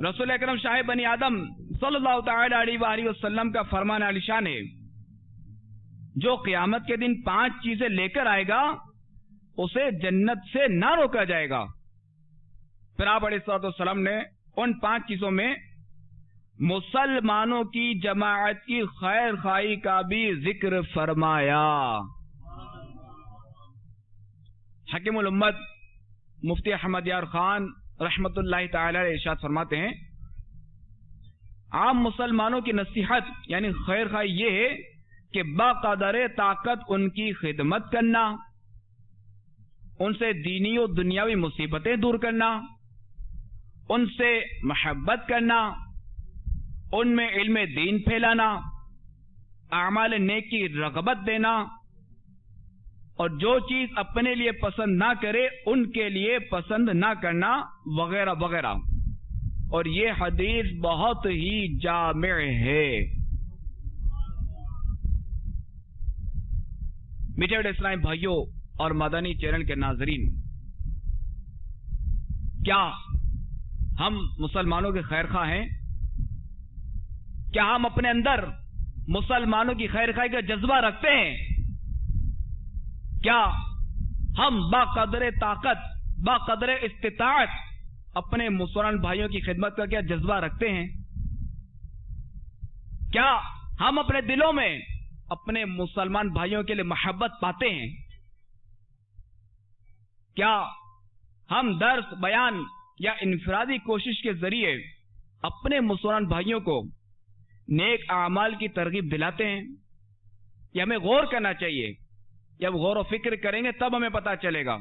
रसूल अकरम शाह बनी आदम सल्लल्लाहु तआला अलैहि वसल्लम का फरमान आलिशान है, जो क़यामत के दिन 5 चीजें लेकर आएगा उसे जन्नत से ना रोका जाएगा। फिर आप अलैहिस्सलाम ने उन 5 चीजों में मुसलमानों की जमाअत की खैर खाई का भी जिक्र फरमाया। हकीमुल उम्मत मुफ्ती अहमद यार खान रहमतुल्लाहि ताला अलैह इरशाद फरमाते हैं, आम मुसलमानों की नसीहत यानी खैर खाई ये है कि बाक़दर ताकत उनकी खिदमत करना, उनसे दीनी और दुनियावी मुसीबतें दूर करना, उनसे मोहब्बत करना, उनमें इल्म दीन फैलाना, आमाल नेक की रग़बत देना, और जो चीज अपने लिए पसंद ना करे उनके लिए पसंद ना करना, वगैरह वगैरह। और ये हदीस बहुत ही जामिअ है। मीठे इस्लामी भाइयों और मदनी चैनल के नाजरीन, क्या हम मुसलमानों के खैर खा हैं? क्या हम अपने अंदर मुसलमानों की खैर खाई का जज्बा रखते हैं? क्या हम बाक़दर ताकत, बाक़दर इस्तिताअत अपने मुसलमान भाइयों की खिदमत का क्या जज्बा रखते हैं? क्या हम अपने दिलों में अपने मुसलमान भाइयों के लिए मोहब्बत पाते हैं? क्या हम दर्स बयान या इनफरादी कोशिश के जरिए अपने मुसलमान भाइयों को नेक आमाल की तरगीब दिलाते हैं? ये हमें गौर करना चाहिए। जब गौर व फिक्र करेंगे तब हमें पता चलेगा।